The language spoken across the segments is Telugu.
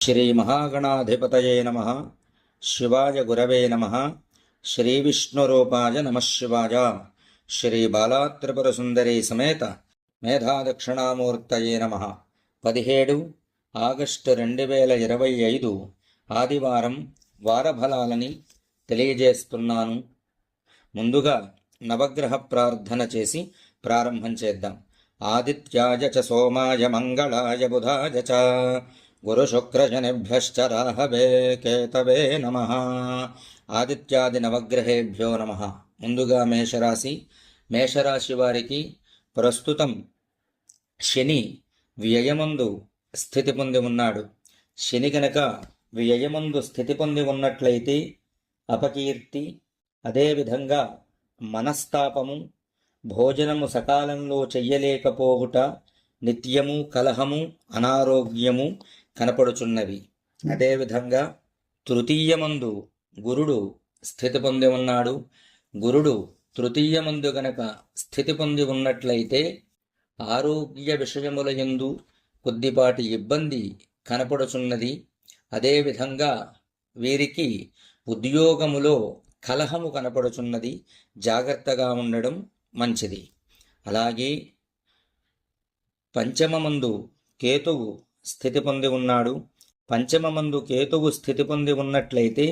श्रीमहागणाधिपतये नमः। शिवाय गुरवे नमः। श्रीविष्णुरूपाय नमः शिवाय। श्रीबालात्रिपुरसुन्दरी समेत మేధాదక్షిణామూర్తయే నమః. 17 ఆగస్టు 2025 ఆదివారం వారఫలాలని తెలియజేస్తున్నాను. ముందుగా నవగ్రహ ప్రార్థన చేసి ప్రారంభం చేద్దాం. ఆదిత్యాయ చ సోమాయ మంగళాయ బుధాయ చ గురుశుక్రశనిభ్యశ్చ రాహవే కేతవే నమః. ఆదిత్యాది నవగ్రహేభ్యో నమః. ముందుగా మేషరాశి వారికి ప్రస్తుతం శని వ్యయమందు స్థితి పొంది ఉన్నాడు. శని కనుక వ్యయమందు స్థితి పొంది ఉన్నట్లయితే అపకీర్తి, అదేవిధంగా మనస్తాపము, భోజనము సకాలంలో చెయ్యలేకపోవుట, నిత్యము కలహము, అనారోగ్యము కనపడుచున్నవి. అదేవిధంగా తృతీయమందు గురుడు స్థితి పొంది ఉన్నాడు. గురుడు తృతీయమందు గనక స్థితి పొంది ఉన్నట్లయితే ఆరోగ్య విషయముల యందు కొద్దిపాటి ఇబ్బంది కనపడుచున్నది. అదేవిధంగా వీరికి ఉద్యోగములో కలహము కనపడుచున్నది. జాగ్రత్తగా ఉండడం మంచిది. అలాగే పంచమమందు కేతువు స్థితి పొంది ఉన్నాడు. పంచమమందు కేతువు స్థితి పొంది ఉన్నట్లయితే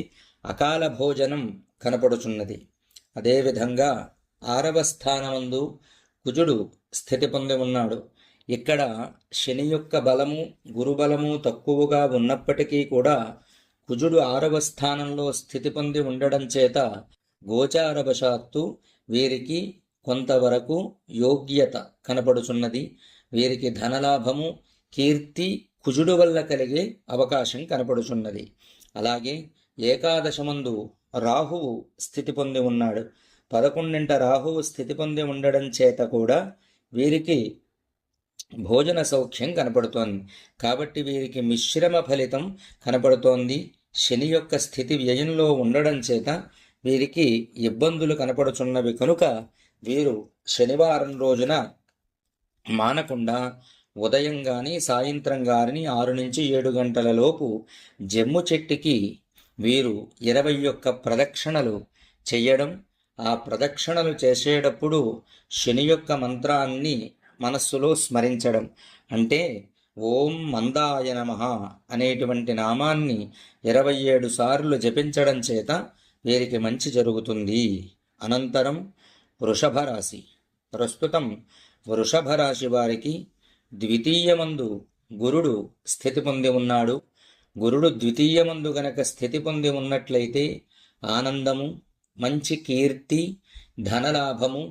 అకాల భోజనం కనపడుచున్నది. అదేవిధంగా 6వ స్థానమందు కుజుడు స్థితి పొంది ఉన్నాడు. ఇక్కడ శని యొక్క బలము, గురుబలము తక్కువగా ఉన్నప్పటికీ కూడా కుజుడు 6వ స్థానంలో స్థితి పొంది ఉండడం చేత గోచారవశాత్తు వీరికి కొంతవరకు యోగ్యత కనపడుచున్నది. వీరికి ధనలాభము, కీర్తి కుజుడు వల్ల కలిగే అవకాశం కనపడుచున్నది. అలాగే ఏకాదశమందు రాహువు స్థితి పొంది ఉన్నాడు. 11ంట రాహువు స్థితి పొంది ఉండడం చేత కూడా వీరికి భోజన సౌఖ్యం కనపడుతోంది. కాబట్టి వీరికి మిశ్రమ ఫలితం కనపడుతోంది. శని యొక్క స్థితి వ్యయంలో ఉండడం చేత వీరికి ఇబ్బందులు కనపడుచున్నవి కనుక వీరు శనివారం రోజున మానకుండా ఉదయం కానీ సాయంత్రం కానీ 6 నుంచి 7 గంటల లోపు జమ్ము చెట్టుకి వీరు 21 ప్రదక్షిణలు చెయ్యడం, ఆ ప్రదక్షిణలు చేసేటప్పుడు శని యొక్క మంత్రాన్ని మనస్సులో స్మరించడం, అంటే ఓం మందాయ నమః అనేటువంటి నామాన్ని 27 సార్లు జపించడం చేత వీరికి మంచి జరుగుతుంది. అనంతరం వృషభ రాశి. ప్రస్తుతం వృషభ రాశి వారికి ద్వితీయమందు గురుడు స్థితి పొంది ఉన్నాడు. గురుడు ద్వితీయమందు గనక స్థితి పొంది ఉన్నట్లయితే ఆనందము, మంచి కీర్తి, ధనలాభము,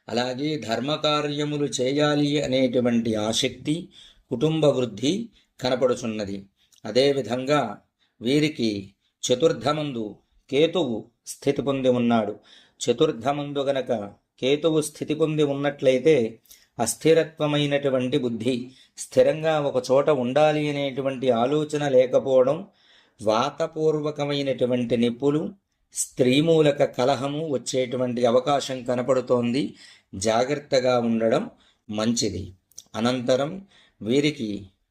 అలాగే ధర్మకార్యములు చేయాలి అనేటువంటి ఆసక్తి, కుటుంబ వృద్ధి కనపడుచున్నది. అదేవిధంగా వీరికి చతుర్థమందు కేతువు స్థితి పొంది ఉన్నాడు. చతుర్థమందు గనక కేతువు స్థితి పొంది ఉన్నట్లయితే అస్థిరత్వమైనటువంటి బుద్ధి, స్థిరంగా ఒక చోట ఉండాలి అనేటువంటి ఆలోచన లేకపోవడం, వాతపూర్వకమైనటువంటి నిప్పులు, స్త్రీమూలక కలహము వచ్చేటువంటి అవకాశం కనపడుతోంది. జాగ్రత్తగా ఉండడం మంచిది. అనంతరం వీరికి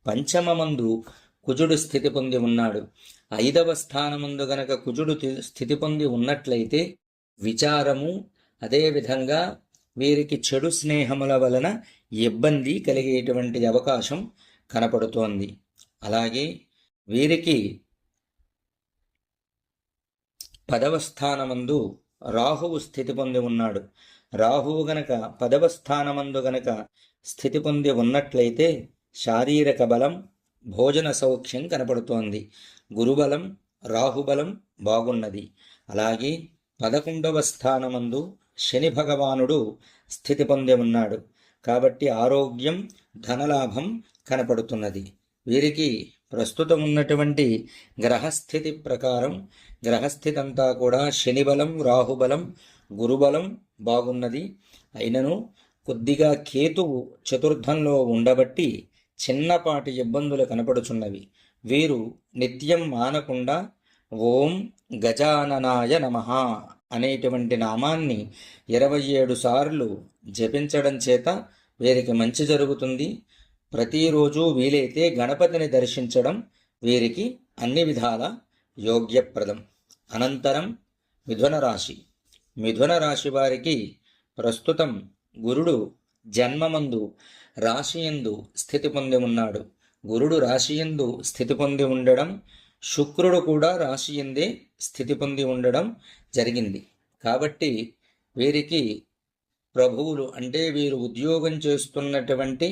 పంచమమందు కుజుడు స్థితి పొంది ఉన్నాడు. 5వ స్థానమందు గనక కుజుడు స్థితి పొంది ఉన్నట్లయితే విచారము, అదేవిధంగా వీరికి చెడు స్నేహముల వలన ఇబ్బంది కలిగేటువంటి అవకాశం కనపడుతోంది. అలాగే వీరికి 10వ స్థానమందు రాహువు స్థితి పొంది ఉన్నాడు. రాహువు గనక 10వ స్థానమందు గనక స్థితి పొంది ఉన్నట్లయితే శారీరక బలం, భోజన సౌఖ్యం కనపడుతోంది. గురుబలం, రాహుబలం బాగున్నది. అలాగే 11వ స్థానమందు శని భగవానుడు స్థితి పొంది ఉన్నాడు. కాబట్టి ఆరోగ్యం, ధనలాభం కనపడుతున్నది. వీరికి ప్రస్తుతం ఉన్నటువంటి గ్రహస్థితి ప్రకారం గ్రహస్థితి అంతా కూడా శనిబలం, రాహుబలం, గురుబలం బాగున్నది. అయినను కొద్దిగా కేతువు చతుర్థంలో ఉండబట్టి చిన్నపాటి ఇబ్బందులు కనపడుచున్నవి. వీరు నిత్యం మానకుండా ఓం గజాననాయ నమః అనేటువంటి నామాన్ని 27 సార్లు జపించడం చేత వీరికి మంచి జరుగుతుంది. ప్రతిరోజు వీలైతే గణపతిని దర్శించడం వీరికి అన్ని విధాల యోగ్యప్రదం. అనంతరం మిథున రాశి. మిథున రాశి వారికి ప్రస్తుతం గురుడు జన్మమందు రాశియందు స్థితి పొంది ఉన్నాడు. గురుడు రాశియందు స్థితి పొంది ఉండడం, శుక్రుడు కూడా రాశియందే స్థితి పొంది ఉండడం జరిగింది. కాబట్టి వీరికి ప్రభువులు అంటే వీరు ఉద్యోగం చేస్తున్నటువంటి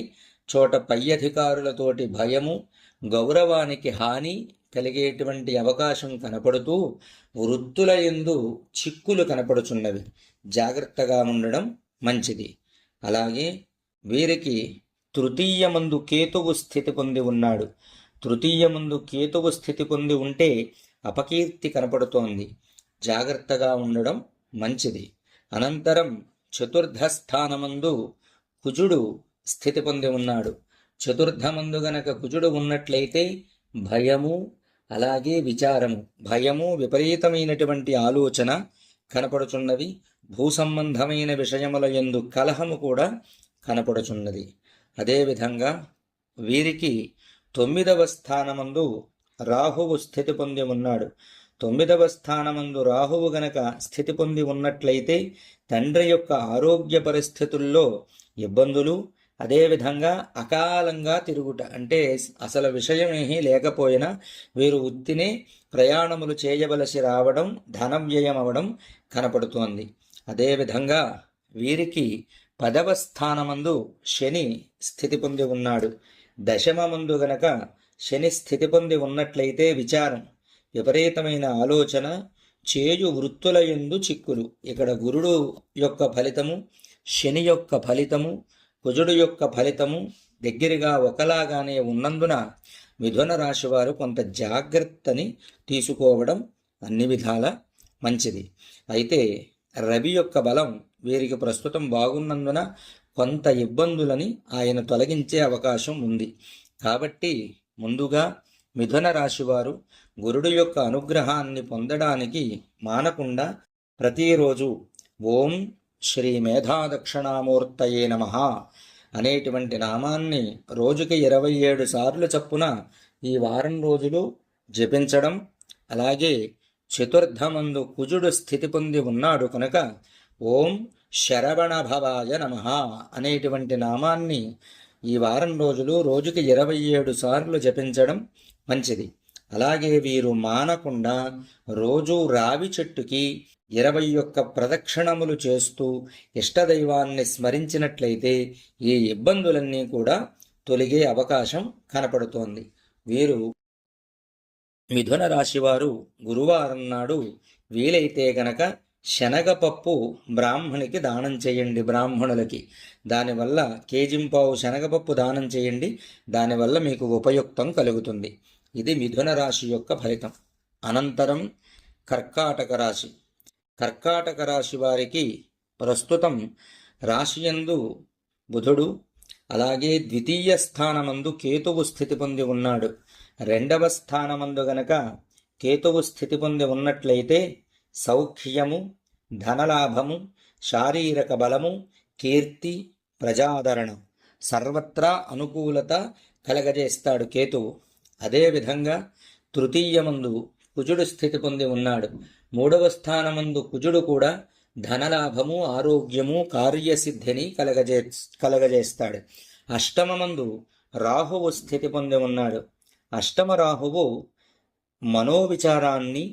చోట పై అధికారులతోటి భయము, గౌరవానికి హాని కలిగేటువంటి అవకాశం కనపడుతూ వృత్తుల యందు చిక్కులు కనపడుచున్నవి. జాగ్రత్తగా ఉండడం మంచిది. అలాగే వీరికి తృతీయమందు కేతువు స్థితి పొంది ఉన్నాడు. తృతీయమందు కేతువు స్థితి పొంది ఉంటే అపకీర్తి కనపడుతోంది. జాగ్రత్తగా ఉండడం మంచిది. అనంతరం చతుర్థ స్థానమందు కుజుడు స్థితి పొంది ఉన్నాడు. చతుర్థమందు గనక కుజుడు ఉన్నట్లయితే భయము, అలాగే విచారము, భయము, విపరీతమైనటువంటి ఆలోచన కనపడుచున్నవి. భూ సంబంధమైన విషయముల యందు కలహము కూడా కనపడుచున్నది. అదేవిధంగా వీరికి 9వ స్థానమందు రాహువు స్థితి పొంది ఉన్నాడు. 9వ స్థానమందు రాహువు గనక స్థితి పొంది ఉన్నట్లయితే తండ్రి యొక్క ఆరోగ్య పరిస్థితుల్లో ఇబ్బందులు, అదేవిధంగా అకాలంగా తిరుగుట, అంటే అసలు విషయమేమీ లేకపోయినా వీరు ఉత్తినే ప్రయాణములు చేయవలసి రావడం, ధన వ్యయం అవడం కనపడుతోంది. అదేవిధంగా వీరికి 10వ స్థానమందు శని స్థితి పొంది ఉన్నాడు. దశమమందు గనక శని స్థితి పొంది ఉన్నట్లయితే విచారం, విపరీతమైన ఆలోచన, చేయు వృత్తుల యందు చిక్కులు. ఇక్కడ గురుడు యొక్క ఫలితము, శని యొక్క ఫలితము, కుజుడు యొక్క ఫలితము దగ్గరగా ఒకలాగానే ఉన్నందున మిథున రాశి వారు కొంత జాగ్రత్తని తీసుకోవడం అన్ని విధాల మంచిది. అయితే రవి యొక్క బలం వీరికి ప్రస్తుతం బాగున్నందున కొంత ఇబ్బందులని ఆయన తొలగించే అవకాశం ఉంది. కాబట్టి ముందుగా మిథున రాశివారు గురుడు యొక్క అనుగ్రహాన్ని పొందడానికి మానకుండా ప్రతిరోజు ఓం శ్రీ మేధాదక్షిణామూర్తయే నమః అనేటువంటి నామాన్ని రోజుకి 27 సార్లు చప్పున ఈ వారం రోజులు జపించడం, అలాగే చతుర్థమందు కుజుడు స్థితి పొంది ఉన్నాడు కనుక ఓం శరవణ భవాయ నమః అనేటువంటి నామాన్ని ఈ వారం రోజులు రోజుకి 27 సార్లు జపించడం మంచిది. అలాగే వీరు మానకుండా రోజు రావి చెట్టుకి 21 ప్రదక్షిణములు చేస్తూ ఇష్టదైవాన్ని స్మరించినట్లయితే ఈ ఇబ్బందులన్నీ కూడా తొలగే అవకాశం కనపడుతోంది. వీరు మిథున రాశివారు గురువారం నాడు వీలైతే గనక శనగపప్పు బ్రాహ్మణికి దానం చేయండి. బ్రాహ్మణులకి దానివల్ల కేజింపావు శనగపప్పు దానం చేయండి. దానివల్ల మీకు ఉపయుక్తం కలుగుతుంది. ఇది మిథున రాశి యొక్క ఫలితం. అనంతరం కర్కాటక రాశి. కర్కాటక రాశి వారికి ప్రస్తుతం రాశియందు బుధుడు, అలాగే ద్వితీయ స్థానమందు కేతువు స్థితి పొంది ఉన్నాడు. 2వ స్థానమందు గనక కేతువు స్థితి పొంది ఉన్నట్లయితే సౌఖ్యము, ధనలాభము, శారీరక బలము, కీర్తి, ప్రజాదరణ, సర్వత్రా అనుకూలత కలగజేస్తాడు కేతువు. అదేవిధంగా తృతీయమందు కుజుడు స్థితి పొంది ఉన్నాడు. 3వ స్థానమందు కుజుడు కూడా ధనలాభము, ఆరోగ్యము, కార్యసిద్ధిని కలగజేస్తాడు. అష్టమమందు రాహువు స్థితి పొంది ఉన్నాడు. అష్టమ రాహువు మనోవిచారాన్ని,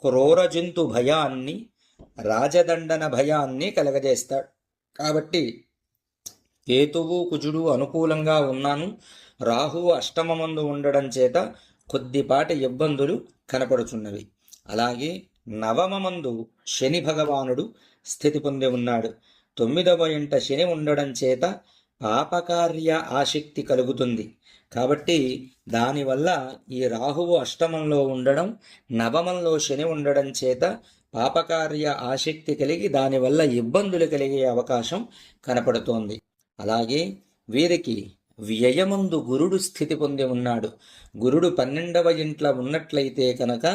క్రూరజంతు భయాన్ని, రాజదండన భయాన్ని కలగజేస్తాడు. కాబట్టి కేతువు కుజుడు అనుకూలంగా ఉన్నాను, రాహువు అష్టమమందు ఉండడం చేత కొద్దిపాటి ఇబ్బందులు కనపడుచున్నవి. అలాగే నవమమందు శని భగవానుడు స్థితి పొంది ఉన్నాడు. 9వ ఇంట శని ఉండడం చేత పాపకార్య ఆసక్తి కలుగుతుంది. కాబట్టి దానివల్ల ఈ రాహువు అష్టమంలో ఉండడం, నవమంలో శని ఉండడం చేత పాపకార్య ఆసక్తి కలిగి దానివల్ల ఇబ్బందులు కలిగే అవకాశం కనపడుతోంది. అలాగే వీరికి వ్యయమందు గురుడు స్థితి పొంది ఉన్నాడు. గురుడు 12వ ఇంట్లో ఉన్నట్లయితే కనుక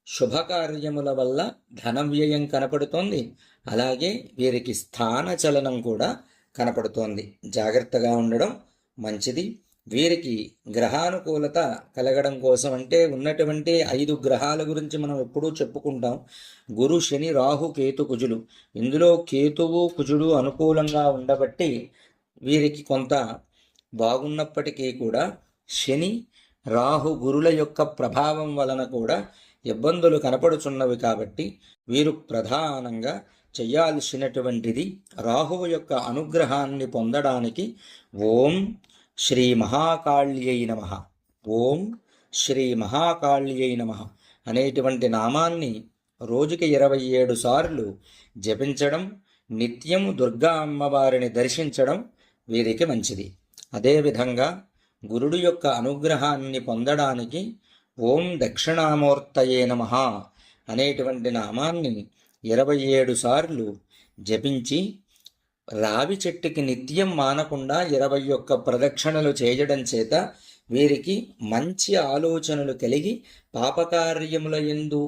శుభకార్యముల వల్ల ధన వ్యయం కనపడుతోంది. అలాగే వీరికి స్థాన చలనం కూడా కనపడుతోంది. జాగ్రత్తగా ఉండడం మంచిది. వీరికి గ్రహానుకూలత కలగడం కోసం, అంటే ఉన్నటువంటి 5 గ్రహాల గురించి మనం ఎప్పుడూ చెప్పుకుంటాం. గురు, శని, రాహు, కేతు, కుజులు. ఇందులో కేతువు, కుజుడు అనుకూలంగా ఉండబట్టి వీరికి కొంత బాగున్నప్పటికీ కూడా శని, రాహు, గురుల యొక్క ప్రభావం వలన కూడా ఇబ్బందులు కనపడుచున్నవి. కాబట్టి వీరు ప్రధానంగా చెయ్యాల్సినటువంటిది రాహువు యొక్క అనుగ్రహాన్ని పొందడానికి ఓం శ్రీ మహాకాళ్యై నమః, ఓం శ్రీ మహాకాళ్యై నమః అనేటువంటి నామాన్ని రోజుకి 27 సార్లు జపించడం, నిత్యం దుర్గా అమ్మవారిని దర్శించడం వీరికి మంచిది. అదేవిధంగా గురుడు యొక్క అనుగ్రహాన్ని పొందడానికి ఓం దక్షిణామూర్తయే నమః అనేటువంటి నామాన్ని 27 సార్లు జపించి రావి చెట్టుకి నిత్యం మానకుండా 21 ప్రదక్షిణలు చేయడం చేత వీరికి మంచి ఆలోచనలు కలిగి పాపకార్యముల యందు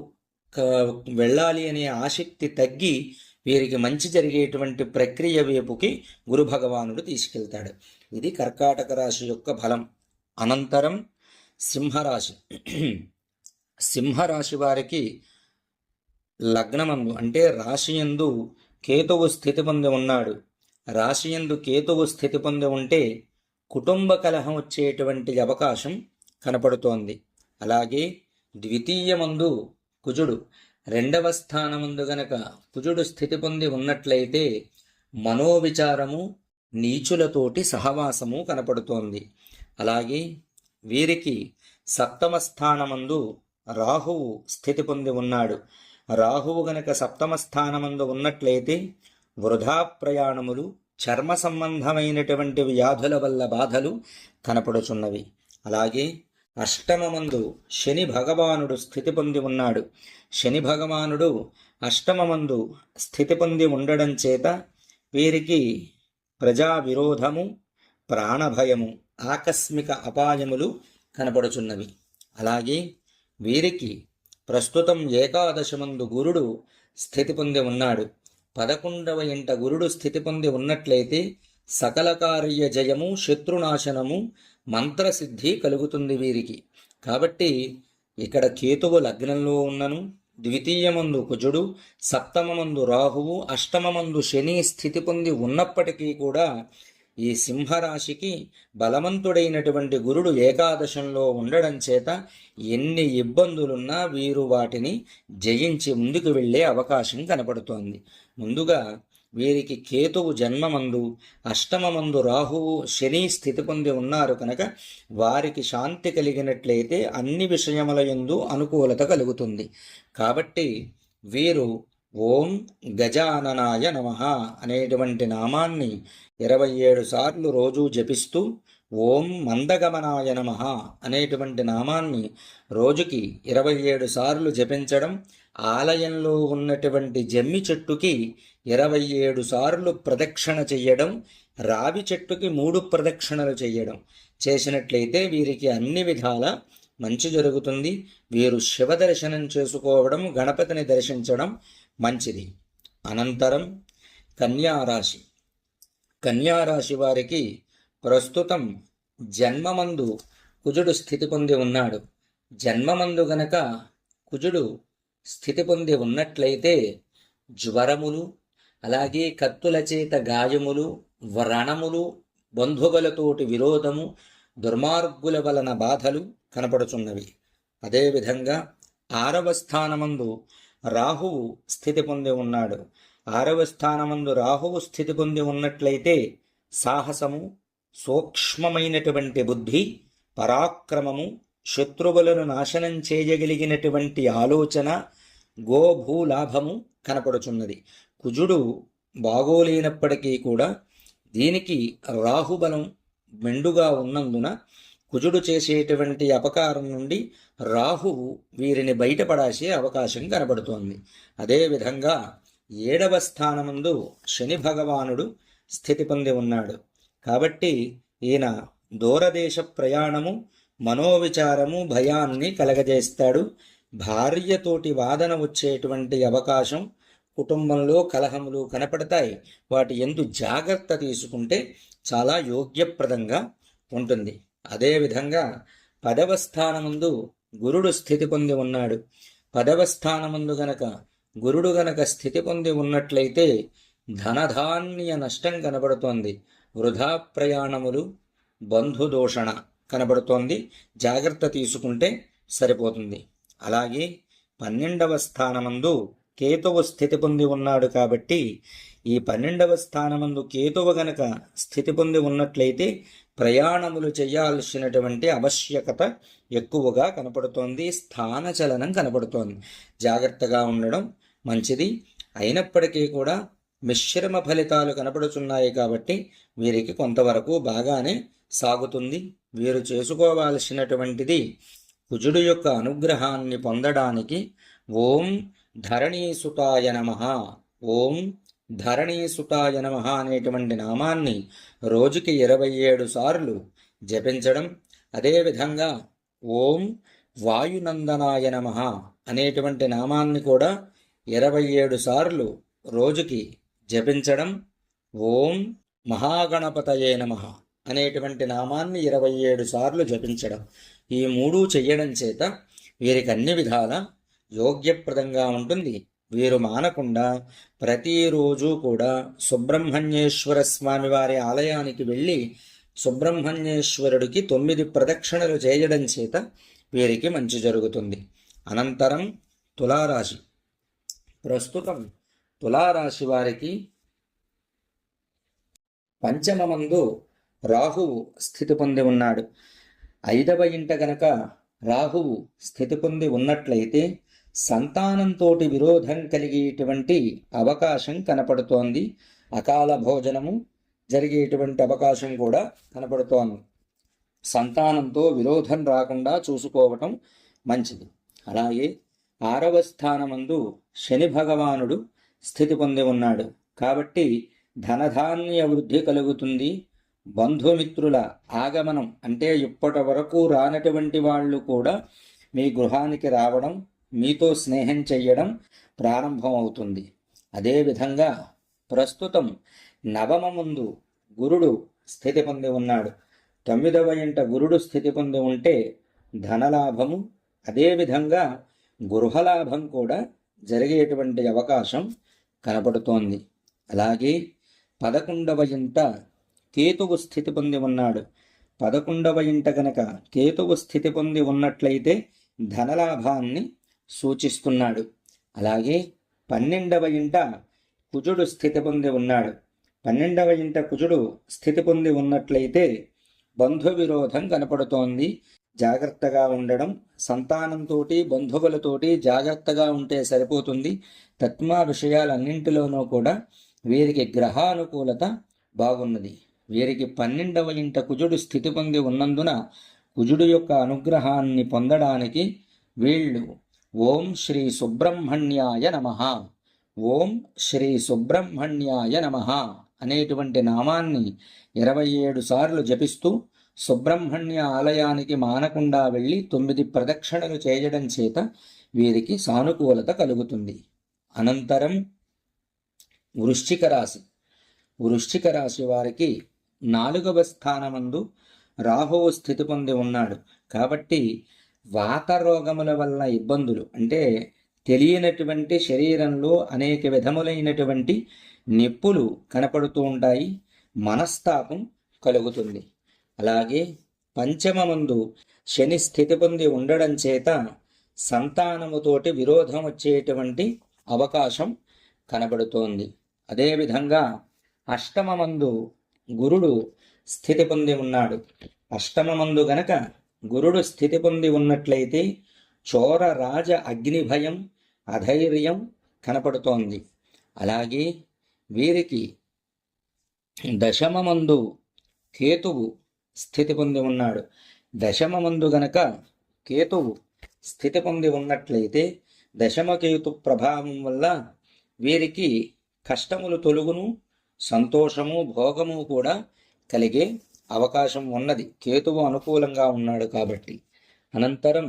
వెళ్ళాలి అనే ఆసక్తి తగ్గి వీరికి మంచి జరిగేటువంటి ప్రక్రియ వైపుకి గురు భగవానుడు తీసుకెళ్తాడు. ఇది కర్కాటక రాశి యొక్క ఫలం. అనంతరం సింహరాశి. సింహరాశి వారికి లగ్నమందు అంటే రాశియందు కేతువు స్థితి పొంది ఉన్నాడు. రాశియందు కేతువు స్థితి పొంది ఉంటే కుటుంబ కలహం వచ్చేటువంటి అవకాశం కనపడుతోంది. అలాగే ద్వితీయమందు కుజుడు, 2వ స్థానమందు గనక కుజుడు స్థితి పొంది ఉన్నట్లయితే మనోవిచారము, నీచులతోటి సహవాసము కనపడుతోంది. అలాగే వీరికి 7వ స్థానమందు రాహువు స్థితి పొంది ఉన్నాడు. రాహువు గనక 7వ స్థానమందు ఉన్నట్లయితే వృధా ప్రయాణములు, చర్మ సంబంధమైనటువంటి వ్యాధుల వల్ల బాధలు కనపడుచున్నవి. అలాగే 8మమందు శని భగవానుడు స్థితి పొంది ఉన్నాడు. శని భగవానుడు 8మమందు స్థితి పొంది ఉండడం చేత వీరికి ప్రజా విరోధము, ప్రాణభయము, ఆకస్మిక అపాయములు కనపడుచున్నవి. అలాగే వీరికి ప్రస్తుతం 11మందు గురుడు స్థితి పొంది ఉన్నాడు. 11వ ఇంట గురుడు స్థితి పొంది ఉన్నట్లయితే సకల కార్య జయము, శత్రునాశనము, మంత్రసిద్ధి కలుగుతుంది వీరికి. కాబట్టి ఇక్కడ కేతువు లగ్నంలో ఉన్నను, ద్వితీయమందు కుజుడు, 7మమందు రాహువు, 8మమందు శని స్థితి పొంది ఉన్నప్పటికీ కూడా ఈ సింహరాశికి బలవంతుడైనటువంటి గురుడు ఏకాదశంలో ఉండడం చేత ఎన్ని ఇబ్బందులున్నా వీరు వాటిని జయించి ముందుకు వెళ్ళే అవకాశం కనపడుతోంది. ముందుగా వీరికి కేతువు జన్మమందు, 8మమందు రాహువు, శని స్థితి పొంది ఉన్నారు కనుక వారికి శాంతి కలిగినట్లయితే అన్ని విషయముల యందు అనుకూలత కలుగుతుంది. కాబట్టి వీరు ఓం గజాననాయ నమః అనేటువంటి నామాన్ని 27 సార్లు రోజు జపిస్తూ, ఓం మందగమనాయ నమః అనేటువంటి నామాన్ని రోజుకి 27 సార్లు జపించడం, ఆలయంలో ఉన్నటువంటి జమ్మి చెట్టుకి 27 సార్లు ప్రదక్షిణ చెయ్యడం, రావి చెట్టుకి 3 ప్రదక్షిణలు చెయ్యడం చేసినట్లయితే వీరికి అన్ని విధాల మంచి జరుగుతుంది. వీరు శివ దర్శనం చేసుకోవడం, గణపతిని దర్శించడం మంచిది. అనంతరం కన్యారాశి. కన్యారాశి వారికి ప్రస్తుతం జన్మమందు కుజుడు స్థితి పొంది ఉన్నాడు. జన్మమందు గనక కుజుడు స్థితి పొంది ఉన్నట్లయితే జ్వరములు, అలాగే కత్తుల చేత గాయములు, వ్రణములు, బంధువులతోటి విరోధము, దుర్మార్గుల వలన బాధలు కనపడుచున్నవి. అదేవిధంగా 6వ స్థానమందు రాహువు స్థితి పొంది ఉన్నాడు. 6వ స్థానమందు రాహువు స్థితి పొంది ఉన్నట్లయితే సాహసము, సూక్ష్మమైనటువంటి బుద్ధి, పరాక్రమము, శత్రువులను నాశనం చేయగలిగినటువంటి ఆలోచన, గోభూలాభము కనపడుచున్నది. కుజుడు బాగోలేనప్పటికీ కూడా దీనికి రాహుబలం మెండుగా ఉన్నందున కుజుడు చేసేటువంటి అపకారం నుండి రాహువు వీరిని బయటపడాల్సే అవకాశం కనబడుతోంది. అదేవిధంగా 7వ స్థానమందు శని భగవానుడు స్థితి పొంది ఉన్నాడు. కాబట్టి ఈయన దూరదేశ ప్రయాణము, మనోవిచారము, భయాన్ని కలగజేస్తాడు. భార్యతోటి వాదన వచ్చేటువంటి అవకాశం, కుటుంబంలో కలహములు కనపడతాయి. వాటి యందు జాగ్రత్త తీసుకుంటే చాలా యోగ్యప్రదంగా ఉంటుంది. అదేవిధంగా 10వ స్థానమందు గురుడు స్థితి పొంది ఉన్నాడు. 10వ స్థానమందు గనక గురుడు గనక స్థితి పొంది ఉన్నట్లయితే ధనధాన్య నష్టం కనబడుతోంది. వృధా ప్రయాణములు, బంధుదూషణ కనబడుతోంది. జాగ్రత్త తీసుకుంటే సరిపోతుంది. అలాగే 12వ స్థానమందు కేతువు స్థితి పొంది ఉన్నాడు కాబట్టి ఈ 12వ స్థానమందు కేతువు గనక స్థితి పొంది ఉన్నట్లయితే ప్రయాణములు చేయాల్సినటువంటి ఆవశ్యకత ఎక్కువగా కనపడుతోంది. స్థానచలనం కనపడుతోంది. జాగ్రత్తగా ఉండడం మంచిది. అయినప్పటికీ కూడా మిశ్రమ ఫలితాలు కనపడుతున్నాయి కాబట్టి వీరికి కొంతవరకు బాగానే సాగుతుంది. వీరు చేసుకోవాల్సినటువంటిది కుజుడు యొక్క అనుగ్రహాన్ని పొందడానికి ఓం ధరణీసుతాయ నమః, ఓం ధరణీసుతాయ నమః అనేటువంటి నామాన్ని రోజుకి 27 సార్లు జపించడం, అదేవిధంగా ఓం వాయునందనాయ నమః అనేటువంటి నామాన్ని కూడా 27 సార్లు రోజుకి జపించడం, ఓం మహాగణపతయే నమః అనేటువంటి నామాన్ని 27 సార్లు జపించడం, ఈ మూడు చెయ్యడం చేత వీరికి అన్ని విధాల యోగ్యప్రదంగా ఉంటుంది. వీరు మానకుండా ప్రతిరోజు కూడా సుబ్రహ్మణ్యేశ్వర స్వామి వారి ఆలయానికి వెళ్ళి సుబ్రహ్మణ్యేశ్వరుడికి 9 ప్రదక్షిణలు చేయడం చేత వీరికి మంచి జరుగుతుంది. అనంతరం తులారాశి. ప్రస్తుతం తులారాశి వారికి పంచమమందు రాహువు స్థితి పొంది ఉన్నాడు. 5వ ఇంట గనక రాహువు స్థితి పొంది ఉన్నట్లయితే సంతానంతో విరోధం కలిగేటువంటి అవకాశం కనపడుతోంది. అకాల భోజనము జరిగేటువంటి అవకాశం కూడా కనపడుతోంది. సంతానంతో విరోధం రాకుండా చూసుకోవటం మంచిది. అలాగే 6వ స్థానమందు శని భగవానుడు స్థితి పొంది ఉన్నాడు కాబట్టి ధనధాన్య వృద్ధి కలుగుతుంది. బంధుమిత్రుల ఆగమనం అంటే ఇప్పటి వరకు రానటువంటి వాళ్ళు కూడా మీ గృహానికి రావడం, మీతో స్నేహం చెయ్యడం ప్రారంభం అవుతుంది. అదేవిధంగా ప్రస్తుతం 9వ ముందు గురుడు స్థితి పొంది ఉన్నాడు. 9వ ఇంట గురుడు స్థితి పొంది ఉంటే ధనలాభము, అదేవిధంగా గృహలాభం కూడా జరిగేటువంటి అవకాశం కనపడుతోంది. అలాగే 11వ ఇంట కేతువు స్థితి పొంది ఉన్నాడు. 11వ ఇంట గనక కేతువు స్థితి పొంది ఉన్నట్లయితే ధనలాభాన్ని సూచిస్తున్నాడు. అలాగే 12వ ఇంట కుజుడు స్థితి పొంది ఉన్నాడు. 12వ ఇంట కుజుడు స్థితి పొంది ఉన్నట్లయితే బంధు విరోధం కనపడుతోంది. జాగ్రత్తగా ఉండడం, సంతానంతో బంధువులతోటి జాగ్రత్తగా ఉంటే సరిపోతుంది. తత్మా విషయాలన్నింటిలోనూ కూడా వీరికి గ్రహానుకూలత బాగున్నది. వీరికి 12వ ఇంట కుజుడు స్థితి పొంది ఉన్నందున కుజుడు యొక్క అనుగ్రహాన్ని పొందడానికి వీళ్ళు ఓం శ్రీ సుబ్రహ్మణ్యాయ నమః, ఓం శ్రీ సుబ్రహ్మణ్యాయ నమః అనేటువంటి నామాన్ని 27 సార్లు జపిస్తూ సుబ్రహ్మణ్య ఆలయానికి మానకుండా వెళ్ళి 9 ప్రదక్షిణలు చేయడం చేత వీరికి సానుకూలత కలుగుతుంది. అనంతరం వృశ్చిక రాశి. వృశ్చిక రాశి వారికి 4వ స్థానమందు రాహువు స్థితి పొంది ఉన్నాడు కాబట్టి వాత రోగముల వల్ల ఇబ్బందులు అంటే తెలియనటువంటి శరీరంలో అనేక విధములైనటువంటి నొప్పులు కనపడుతూ ఉంటాయి. మనస్తాపం కలుగుతుంది. అలాగే 5వ శని స్థితి పొంది ఉండడం చేత సంతానముతోటి విరోధం వచ్చేటువంటి అవకాశం కనబడుతోంది. అదేవిధంగా 8వ గురుడు స్థితి పొంది ఉన్నాడు. 8వ గనక గురుడు స్థితి పొంది ఉన్నట్లయితే చోర రాజ అగ్ని భయం, అధైర్యం కనపడుతోంది. అలాగే వీరికి 10వ కేతువు స్థితి పొంది ఉన్నాడు. 10వ గనక కేతువు స్థితి పొంది ఉన్నట్లయితే 10వ కేతు ప్రభావం వల్ల వీరికి కష్టములు తొలుగును, సంతోషము భోగము కూడా కలిగే అవకాశం ఉన్నది. కేతువు అనుకూలంగా ఉన్నాడు కాబట్టి. అనంతరం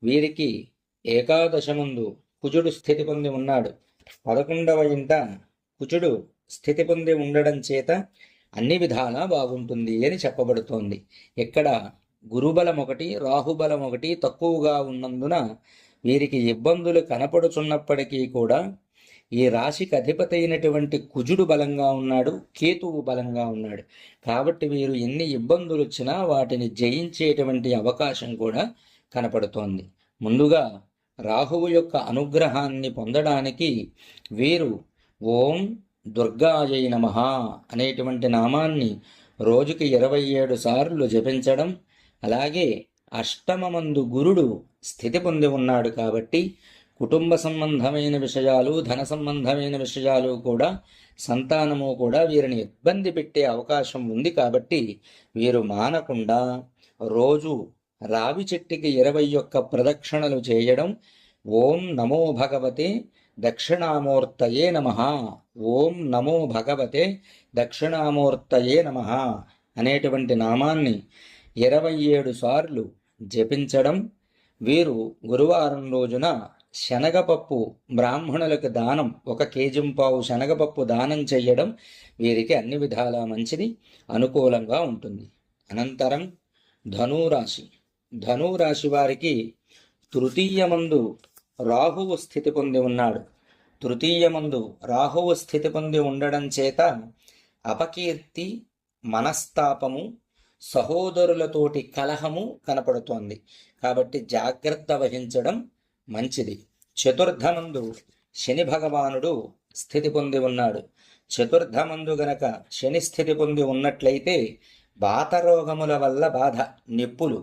వీరికి 11వ కుజుడు స్థితి పొంది ఉన్నాడు. 11వ ఇంట కుజుడు స్థితి పొంది ఉండడం చేత అన్ని విధాలా బాగుంటుంది అని చెప్పబడుతోంది. ఎక్కడ గురుబలం ఒకటి రాహుబలం ఒకటి తక్కువగా ఉన్నందున వీరికి ఇబ్బందులు కనపడుచున్నప్పటికీ కూడా ఈ రాశికి అధిపతి అయినటువంటి కుజుడు బలంగా ఉన్నాడు, కేతువు బలంగా ఉన్నాడు. కాబట్టి వీరు ఎన్ని ఇబ్బందులు వచ్చినా వాటిని జయించేటువంటి అవకాశం కూడా కనపడుతోంది. ముందుగా రాహువు యొక్క అనుగ్రహాన్ని పొందడానికి వీరు ఓం దుర్గాయై నమః అనేటువంటి నామాన్ని రోజుకి 27 సార్లు జపించడం, అలాగే అష్టమమందు గురుడు స్థితి పొంది ఉన్నాడు కాబట్టి కుటుంబ సంబంధమైన విషయాలు, ధన సంబంధమైన విషయాలు కూడా, సంతానము కూడా వీరిని ఇబ్బంది పెట్టే అవకాశం ఉంది. కాబట్టి వీరు మానకుండా రోజు రావి చెట్టుకి 21 ప్రదక్షిణలు చేయడం, ఓం నమో భగవతే దక్షిణామూర్తయే నమః, ఓం నమో భగవతే దక్షిణామూర్తయే నమః అనేటువంటి నామాన్ని 27 సార్లు జపించడం, వీరు గురువారం రోజున శనగపప్పు బ్రాహ్మణులకు దానం, 1 కేజీ శనగపప్పు దానం చెయ్యడం వీరికి అన్ని విధాలా మంచిది, అనుకూలంగా ఉంటుంది. అనంతరం ధనురాశి. ధనురాశి వారికి తృతీయమందు రాహువు స్థితి పొంది ఉన్నాడు. తృతీయమందు రాహువు స్థితి పొంది ఉండడం చేత అపకీర్తి, మనస్తాపము, సహోదరులతోటి కలహము కనపడుతోంది. కాబట్టి జాగ్రత్త వహించడం మంచిది. చతుర్థమందు శని భగవానుడు స్థితి పొంది ఉన్నాడు. చతుర్థమందు గనక శని స్థితి పొంది ఉన్నట్లయితే వాతరోగముల వల్ల బాధ, నిప్పులు,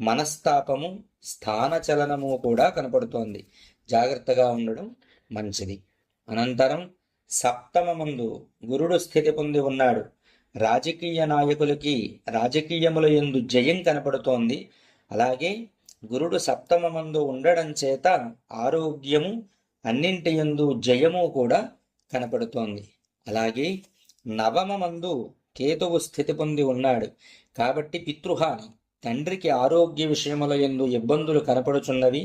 మనస్తాపము, స్థానచలనము కూడా కనపడుతోంది. జాగ్రత్తగా ఉండడం మంచిది. అనంతరం సప్తమమందు గురుడు స్థితి పొంది ఉన్నాడు. రాజకీయ నాయకులకి రాజకీయముల యందు జయం కనపడుతోంది. అలాగే గురుడు సప్తమమందు ఉండడం చేత ఆరోగ్యము, అన్నింటి యందు జయము కూడా కనపడుతోంది. అలాగే నవమమందు కేతువు స్థితి పొంది ఉన్నాడు. కాబట్టి పితృహాని, తండ్రికి ఆరోగ్య విషయముల యందు ఇబ్బందులు కనపడుచున్నవి.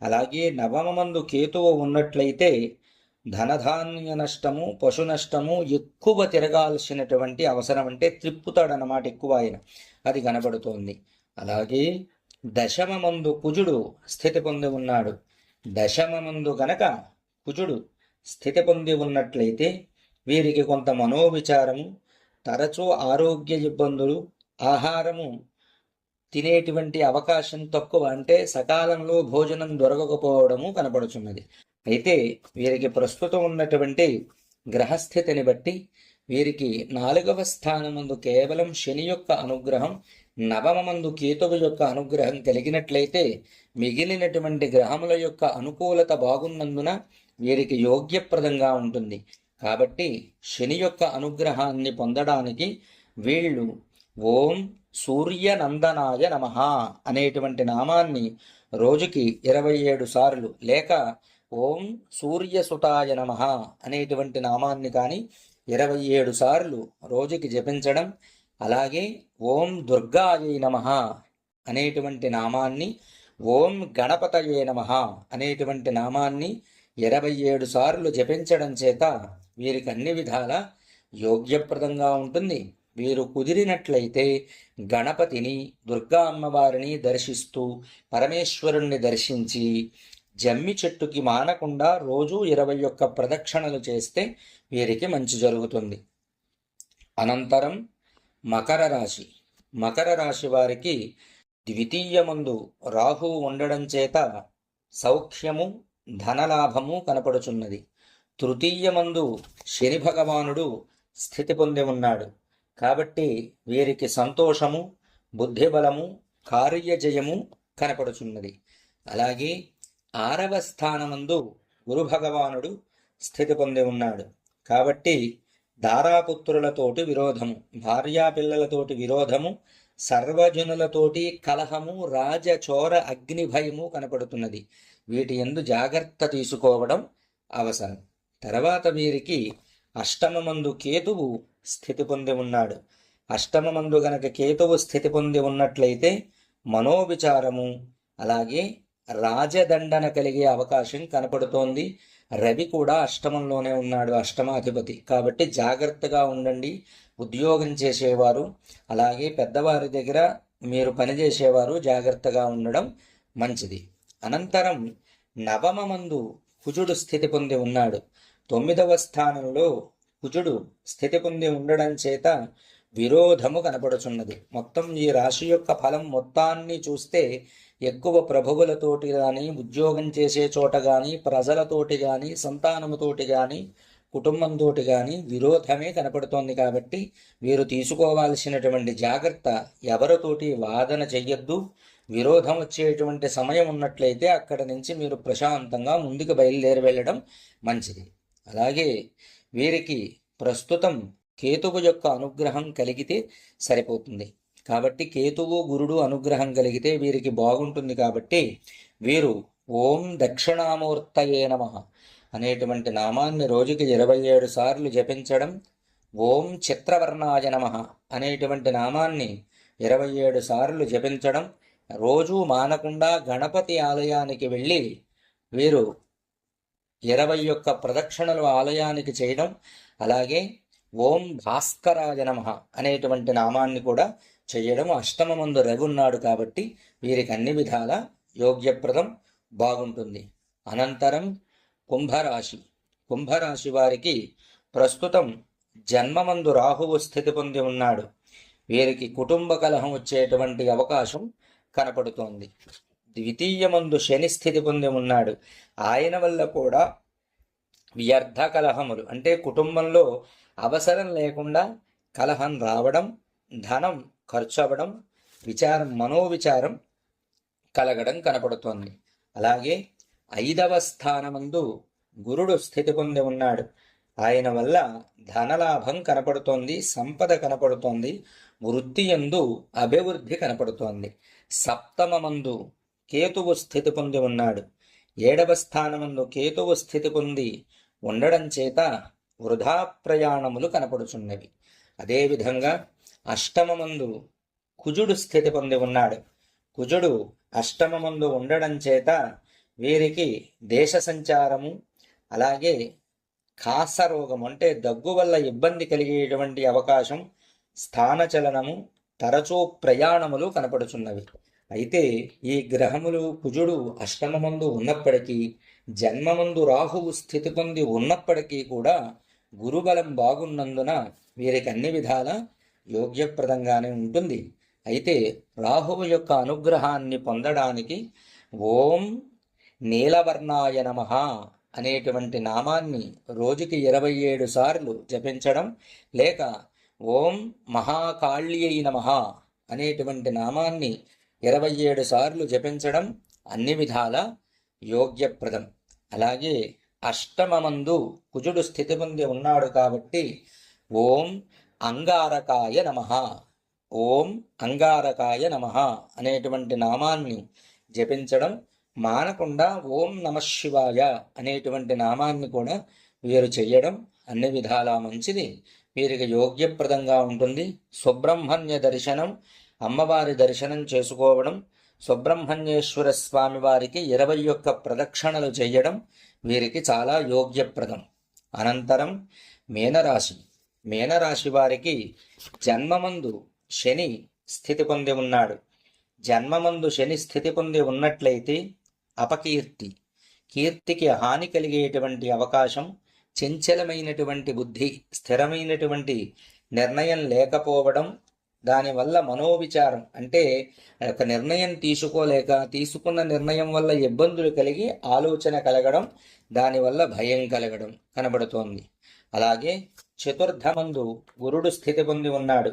అలాగే నవమమందు కేతువు ఉన్నట్లయితే ధనధాన్య నష్టము, పశు నష్టము, ఎక్కువ తిరగాల్సినటువంటి అవసరం, అంటే త్రిప్పుతాడన్నమాట ఎక్కువ ఆయన, అది కనబడుతోంది. అలాగే దశమమందు కుజుడు స్థితి పొంది ఉన్నాడు. దశమమందు గనక కుజుడు స్థితి పొంది ఉన్నట్లయితే వీరికి కొంత మనోవిచారము, తరచూ ఆరోగ్య ఇబ్బందులు, ఆహారము తినేటువంటి అవకాశం తక్కువ, అంటే సకాలంలో భోజనం దొరకకపోవడము కనపడుచున్నది. అయితే వీరికి ప్రస్తుతం ఉన్నటువంటి గ్రహస్థితిని బట్టి వీరికి 4వ స్థానమందు కేవలం శని యొక్క అనుగ్రహం, నవమమందు కేతువు యొక్క అనుగ్రహం కలిగినట్లయితే మిగిలినటువంటి గ్రహముల యొక్క అనుకూలత బాగున్నందున వీరికి యోగ్యప్రదంగా ఉంటుంది. కాబట్టి శని యొక్క అనుగ్రహాన్ని పొందడానికి వీళ్ళు ఓం సూర్యనందనాయ నమః అనేటువంటి నామాన్ని రోజుకి 27 సార్లు, లేక ఓం సూర్యసుతాయ నమః అనేటువంటి నామాన్ని కానీ 27 సార్లు రోజుకి జపించడం, అలాగే ఓం దుర్గాయై నమః అనేటువంటి నామాన్ని, ఓం గణపతయే నమః అనేటువంటి నామాన్ని 27 సార్లు జపించడం చేత వీరికి అన్ని విధాల యోగ్యప్రదంగా ఉంటుంది. వీరు కుదిరినట్లయితే గణపతిని, దుర్గా అమ్మవారిని దర్శిస్తూ పరమేశ్వరుణ్ణి దర్శించి జమ్మి చెట్టుకి మానకుండా రోజు 21 ప్రదక్షిణలు చేస్తే వీరికి మంచి జరుగుతుంది. అనంతరం మకర రాశి. మకర రాశి వారికి ద్వితీయమందు రాహువు ఉండడం చేత సౌఖ్యము, ధనలాభము కనపడుచున్నది. తృతీయమందు శని భగవానుడు స్థితి పొంది ఉన్నాడు. కాబట్టి వీరికి సంతోషము, బుద్ధిబలము, కార్యజయము కనపడుచున్నది. అలాగే 6వ స్థానమందు గురు భగవానుడు స్థితి పొంది ఉన్నాడు. కాబట్టి దారాపుత్రులతోటి విరోధము, భార్యాపిల్లలతోటి విరోధము, సర్వజనులతోటి కలహము, రాజచోర అగ్నిభయము కనపడుతున్నది. వీటి యందు జాగ్రత్త తీసుకోవడం అవసరం. తర్వాత వీరికి అష్టమమందు కేతువు స్థితి పొంది ఉన్నాడు. అష్టమమందు గనక కేతువు స్థితి పొంది ఉన్నట్లయితే మనోవిచారము, అలాగే రాజదండన కలిగే అవకాశం కనపడుతోంది. రవి కూడా అష్టమంలోనే ఉన్నాడు, అష్టమాధిపతి. కాబట్టి జాగ్రత్తగా ఉండండి. ఉద్యోగం చేసేవారు, అలాగే పెద్దవారి దగ్గర మీరు పనిచేసేవారు జాగ్రత్తగా ఉండడం మంచిది. అనంతరం నవమమందు కుజుడు స్థితి పొంది ఉన్నాడు. 9వ స్థానంలో కుజుడు స్థితి పొంది ఉండడం చేత విరోధము కనపడుచున్నది. మొత్తం ఈ రాశి యొక్క ఫలం మొత్తాన్ని చూస్తే ఎక్కువ ప్రభువులతోటి కానీ, ఉద్యోగం చేసే చోట కానీ, ప్రజలతోటి కానీ, సంతానముతోటి కానీ, కుటుంబంతో కానీ విరోధమే కనపడుతోంది. కాబట్టి వీరు తీసుకోవాల్సినటువంటి జాగ్రత్త, ఎవరితోటి వాదన చెయ్యొద్దు. విరోధం వచ్చేటువంటి సమయం ఉన్నట్లయితే అక్కడ నుంచి మీరు ప్రశాంతంగా ముందుకు బయలుదేరి వెళ్ళడం మంచిది. అలాగే వీరికి ప్రస్తుతం కేతువు యొక్క అనుగ్రహం కలిగితే సరిపోతుంది. కాబట్టి కేతువు గురుడు అనుగ్రహం కలిగితే వీరికి బాగుంటుంది. కాబట్టి వీరు ఓం దక్షిణామూర్తయే నమః అనేటువంటి నామాన్ని రోజుకి 27 సార్లు జపించడం, ఓం చిత్రవర్ణాయ నమః అనేటువంటి నామాన్ని 27 సార్లు జపించడం, రోజు మానకుండా గణపతి ఆలయానికి వెళ్ళి వీరు 21 ప్రదక్షిణలు ఆలయానికి చేయడం, అలాగే ఓం భాస్కరాయ నమః అనేటువంటి నామాన్ని కూడా చేయడం. అష్టమమందు రవి ఉన్నాడు కాబట్టి వీరికి అన్ని విధాల యోగ్యప్రదం బాగుంటుంది. అనంతరం కుంభరాశి వారికి ప్రస్తుతం జన్మమందు రాహువు స్థితి పొంది ఉన్నాడు. వీరికి కుటుంబ కలహం వచ్చేటువంటి అవకాశం కనపడుతోంది. ద్వితీయమందు శని స్థితి పొంది ఉన్నాడు. ఆయన వల్ల కూడా వ్యర్థ కలహములు, అంటే కుటుంబంలో అవసరం లేకుండా కలహం రావడం, ధనం ఖర్చు అవ్వడం, మనోవిచారం కలగడం కనపడుతోంది. అలాగే 5వ స్థానమందు గురుడు స్థితి పొంది ఉన్నాడు. ఆయన వల్ల ధనలాభం కనపడుతోంది, సంపద కనపడుతోంది, వృత్తి యందు అభివృద్ధి కనపడుతోంది. 7వ కేతువు స్థితి పొంది ఉన్నాడు. 7వ స్థానమందు కేతువు స్థితి పొంది ఉండడం చేత వృధా ప్రయాణములు కనపడుచున్నవి. అదేవిధంగా 8వ కుజుడు స్థితి పొంది ఉన్నాడు. కుజుడు 8వ ఉండడం చేత వీరికి దేశ సంచారము, అలాగే కాసరోగం అంటే దగ్గు వల్ల ఇబ్బంది కలిగేటువంటి అవకాశం, స్థానచలనము, తరచూ ప్రయాణములు కనపడుచున్నవి. అయితే ఈ గ్రహములు కుజుడు 8వ ఉన్నప్పటికీ, జన్మమందు రాహువు స్థితి పొంది ఉన్నప్పటికీ కూడా గురుబలం బాగున్నందున వీరికి అన్ని విధాల యోగ్యప్రదంగానే ఉంటుంది. అయితే రాహువు యొక్క అనుగ్రహాన్ని పొందడానికి ఓం నీలవర్ణాయ నమః అనేటువంటి నామాన్ని రోజుకి 27 సార్లు జపించడం, లేక ఓం మహాకాళ్యై నమః అనేటువంటి నామాన్ని 27 సార్లు జపించడం అన్ని విధాల యోగ్యప్రదం. అలాగే 8వ కుజుడు స్థితి పొంది ఉన్నాడు కాబట్టి ఓం అంగారకాయ నమః, ఓం అంగారకాయ నమః అనేటువంటి నామాన్ని జపించడం మానకుండా ఓం నమః శివాయ అనేటువంటి నామాన్ని కూడా వీరు చెయ్యడం అన్ని విధాలా మంచిది, వీరికి యోగ్యప్రదంగా ఉంటుంది. సుబ్రహ్మణ్య దర్శనం, అమ్మవారి దర్శనం చేసుకోవడం, సుబ్రహ్మణ్యేశ్వర స్వామి వారికి 21 ప్రదక్షిణలు చేయడం వీరికి చాలా యోగ్యప్రదం. అనంతరం మీనరాశి వారికి జన్మమందు శని స్థితి పొంది ఉన్నాడు. జన్మమందు శని స్థితి పొంది ఉన్నట్లయితే కీర్తికి హాని కలిగేటువంటి అవకాశం, చంచలమైనటువంటి బుద్ధి, స్థిరమైనటువంటి నిర్ణయం లేకపోవడం, దానివల్ల మనోవిచారం అంటే ఒక నిర్ణయం తీసుకున్న నిర్ణయం వల్ల ఇబ్బందులు కలిగి ఆలోచన కలగడం, దానివల్ల భయం కలగడం కనబడుతోంది. అలాగే 4వ గురుడు స్థితి పొంది ఉన్నాడు.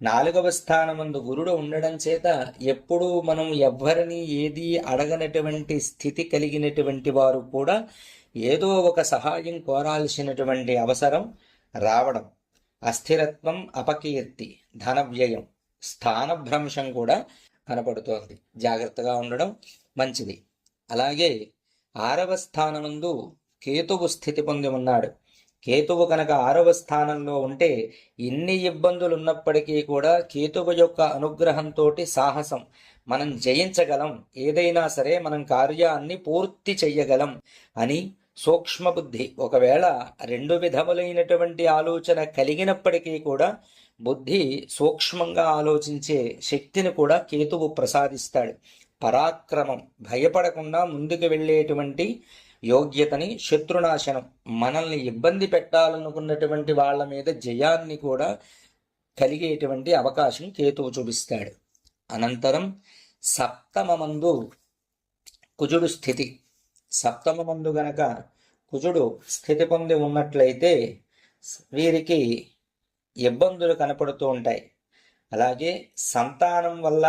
4వ స్థానమందు గురుడు ఉండడం చేత ఎప్పుడూ మనం ఎవ్వరిని ఏది అడగనటువంటి స్థితి కలిగినటువంటి వారు కూడా ఏదో ఒక సహాయం కోరాల్సినటువంటి అవసరం రావడం, అస్థిరత్వం, అపకీర్తి, ధన వ్యయం, స్థానభ్రంశం కూడా కనపడుతోంది. జాగ్రత్తగా ఉండడం మంచిది. అలాగే 6వ స్థానమందు కేతువు స్థితి పొంది ఉన్నాడు. కేతువు కనుక 6వ స్థానంలో ఉంటే ఎన్ని ఇబ్బందులు ఉన్నప్పటికీ కూడా కేతువు యొక్క అనుగ్రహంతో సాహసం, మనం జయించగలం, ఏదైనా సరే మనం కార్యాన్ని పూర్తి చెయ్యగలం అని సూక్ష్మబుద్ధి, ఒకవేళ 2 విధములైనటువంటి ఆలోచన కలిగినప్పటికీ కూడా బుద్ధి సూక్ష్మంగా ఆలోచించే శక్తిని కూడా కేతువు ప్రసాదిస్తాడు. పరాక్రమం, భయపడకుండా ముందుకు వెళ్ళేటువంటి యోగ్యతని, శత్రునాశనం, మనల్ని ఇబ్బంది పెట్టాలనుకున్నటువంటి వాళ్ళ మీద జయాన్ని కూడా కలిగేటువంటి అవకాశం కేతువు చూపిస్తాడు. అనంతరం సప్తమమందు కుజుడు స్థితి. సప్తమమందు గనక కుజుడు స్థితి పొంది ఉన్నట్లయితే వీరికి ఇబ్బందులు కనపడుతూ ఉంటాయి. అలాగే సంతానం వల్ల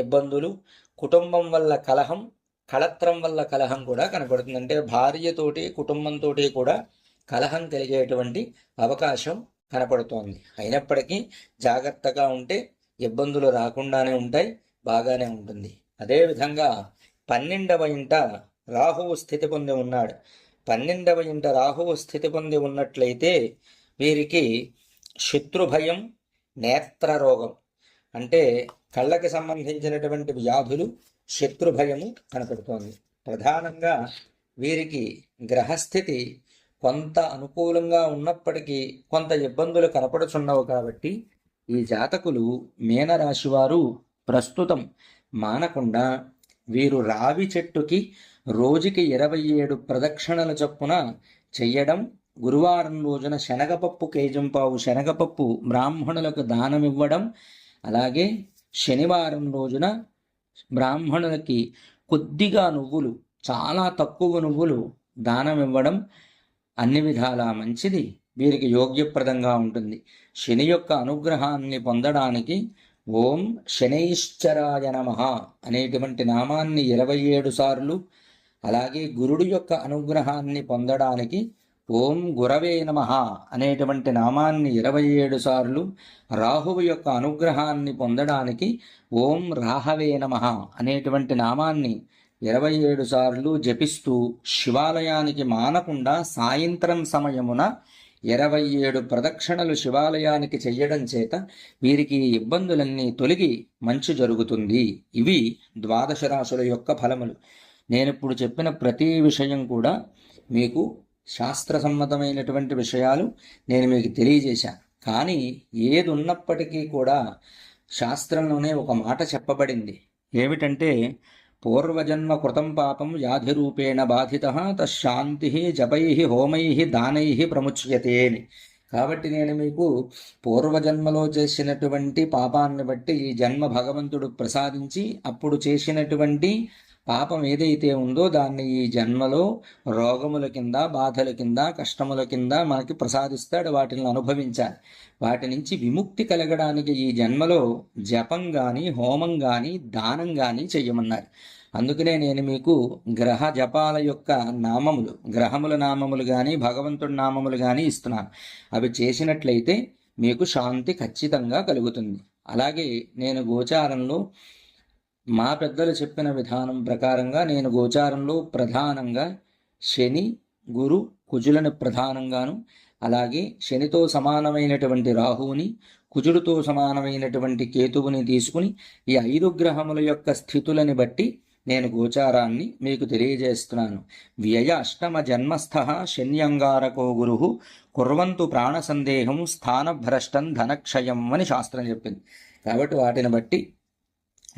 ఇబ్బందులు, కుటుంబం వల్ల కలహం, కళత్రం వల్ల కలహం కూడా కనపడుతుంది. అంటే భార్యతోటి, కుటుంబంతో కూడా కలహం కలిగేటువంటి అవకాశం కనపడుతోంది. అయినప్పటికీ జాగ్రత్తగా ఉంటే ఇబ్బందులు రాకుండానే ఉంటాయి, బాగానే ఉంటుంది. అదేవిధంగా 12వ ఇంట రాహువు స్థితి పొంది ఉన్నాడు. 12వ ఇంట రాహువు స్థితి పొంది ఉన్నట్లయితే వీరికి శత్రుభయం, నేత్రరోగం అంటే కళ్ళకి సంబంధించినటువంటి వ్యాధులు, శత్రుభయము కనపడుతోంది. ప్రధానంగా వీరికి గ్రహస్థితి కొంత అనుకూలంగా ఉన్నప్పటికీ కొంత ఇబ్బందులు కనపడుచున్నవు కాబట్టి ఈ జాతకులు, మీనరాశి వారు ప్రస్తుతం మానకుండా వీరు రావి చెట్టుకి రోజుకి 27 ప్రదక్షిణల చొప్పున చెయ్యడం, గురువారం రోజున శనగపప్పు కేజంపావు శనగపప్పు బ్రాహ్మణులకు దానం ఇవ్వడం, అలాగే శనివారం రోజున బ్రాహ్మణులకి కొద్దిగా నువ్వులు, చాలా తక్కువ నువ్వులు దానం ఇవ్వడం అన్ని విధాలా మంచిది, వీరికి యోగ్యప్రదంగా ఉంటుంది. శని యొక్క అనుగ్రహాన్ని పొందడానికి ఓం శనైశ్చరాయ నమః అనేటువంటి నామాన్ని 27 సార్లు, అలాగే గురుడు యొక్క అనుగ్రహాన్ని పొందడానికి ఓం గురవే నమః అనేటువంటి నామాన్ని 27 సార్లు, రాహువు యొక్క అనుగ్రహాన్ని పొందడానికి ఓం రాహవే నమః అనేటువంటి నామాన్ని 27 సార్లు జపిస్తూ శివాలయానికి మానకుండా సాయంత్రం సమయమున 27 ప్రదక్షిణలు శివాలయానికి చెయ్యడం చేత వీరికి ఇబ్బందులన్నీ తొలగి మంచి జరుగుతుంది. ఇవి ద్వాదశ రాశుల యొక్క ఫలములు. నేనిప్పుడు చెప్పిన ప్రతి విషయం కూడా మీకు శాస్త్రసమ్మతమైనటువంటి విషయాలు నేను మీకు తెలియజేశాను. కానీ ఏది ఉన్నప్పటికీ కూడా శాస్త్రంలోనే ఒక మాట చెప్పబడింది. ఏమిటంటే పూర్వజన్మ కృతం పాపం వ్యాధిరూపేణ బాధిత తశాంతి జపై హోమై దానై ప్రముచ్యతే అని. కాబట్టి నేను మీకు పూర్వజన్మలో చేసినటువంటి పాపాన్ని బట్టి ఈ జన్మ భగవంతుడు ప్రసాదించి అప్పుడు చేసినటువంటి పాపం ఏదైతే ఉందో దాన్ని ఈ జన్మలో రోగముల కింద, బాధల కింద, కష్టముల కింద మనకి ప్రసాదిస్తాడు. వాటిని అనుభవించాలి. వాటి నుంచి విముక్తి కలగడానికి ఈ జన్మలో జపం కానీ, హోమం కానీ, దానం కానీ చెయ్యమన్నారు. అందుకనే నేను మీకు గ్రహ జపాల యొక్క నామములు, గ్రహముల నామములు కానీ, భగవంతుడి నామములు కానీ ఇస్తున్నాను. అవి చేసినట్లయితే మీకు శాంతి ఖచ్చితంగా కలుగుతుంది. అలాగే నేను గోచారంలో మా పెద్దలు చెప్పిన విధానం ప్రకారంగా నేను గోచారంలో ప్రధానంగా శని, గురు, కుజులను ప్రధానంగాను, అలాగే శనితో సమానమైనటువంటి రాహువుని, కుజుడితో సమానమైనటువంటి కేతువుని తీసుకుని ఈ 5 గ్రహముల యొక్క స్థితులని బట్టి నేను గోచారాన్ని మీకు తెలియజేస్తున్నాను. వ్యయ అష్టమ జన్మస్థ శన్యంగారకో గురు కుర్వంతు ప్రాణ సందేహం స్థానభ్రష్టం ధనక్షయం అని శాస్త్రం చెప్పింది. కాబట్టి వాటిని బట్టి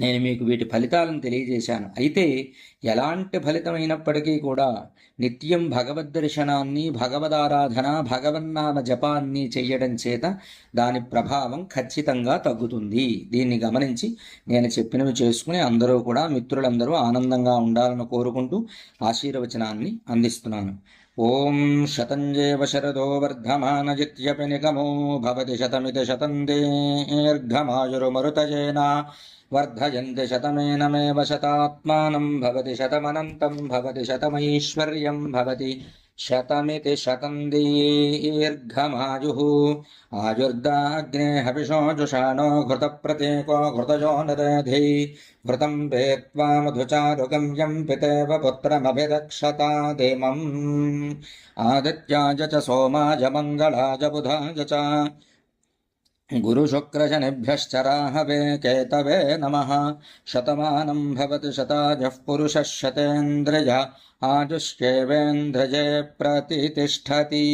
నేను మీకు వీటి ఫలితాలను తెలియజేశాను. అయితే ఎలాంటి ఫలితమైనప్పటికీ కూడా నిత్యం భగవద్ దర్శనాన్ని, భగవదారాధన, భగవన్నామ జపాన్ని చెయ్యడం చేత దాని ప్రభావం ఖచ్చితంగా తగ్గుతుంది. దీన్ని గమనించి నేను చెప్పినవి చేసుకుని అందరూ కూడా, మిత్రులందరూ ఆనందంగా ఉండాలని కోరుకుంటూ ఆశీర్వచనాన్ని అందిస్తున్నాను. ఓం శతంజేవ శరదో వర్ధమానజిత్యపి నిగమో భవతి శతమితి శతం దీర్ఘమాయురుమరుతజేన వర్ధయంతి శతమేనమేవ శతాత్మానం భవతి శతమనంతం భవతి శతమైశ్వర్యం భవతి శతమితి శతం దీర్ఘమాయుః. ఆయుర్దాగ్నే హవిషో జుషాణో ఘృత ప్రతీకో ఘృతజో నదధి ఘృతం పేత్వా మధుచారుగమ్యం పితేవ పుత్రమభిరక్షతా దేమం. ఆదిత్యాయ చ సోమాయ మంగళాయ బుధాయ చ గురుశుక్రశనిభ్యశ్చరాహవే కేతవే నమః. శతమానం భవతి శతాజః పురుషः శతేంద్రియ ఆజుష్యేవేంద్రజే ప్రతితిష్ఠతి.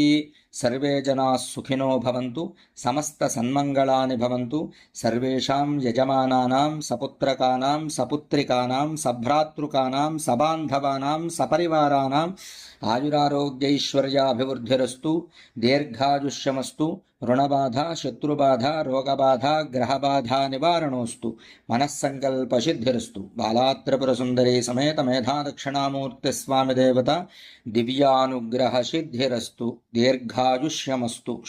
సర్వే జనాః సుఖినో భవంతు, సమస్త సన్మంగళాని భవంతు, సర్వేషాం యజమానానాం సపుత్రకానాం సపుత్రికానాం సభ్రాతృకానాం సబాంధవానాం సపరివారానాం ఆయురారోగ్యైశ్వర్యాభివృద్ధిరస్తు, దీర్ఘాయుష్యమస్తు, రుణబాధ శత్రుబాధ రోగబాధ గ్రహబాధ నివారణోస్తు, మనస్సంకల్పసిద్ధిరస్తు. బాలాత్రిపురసుందరీ సమేత మేధాదక్షిణామూర్తి స్వామి దేవత దివ్యానుగ్రహ సిద్ధిరస్తు. దీర్ఘాయుష్యమస్తు.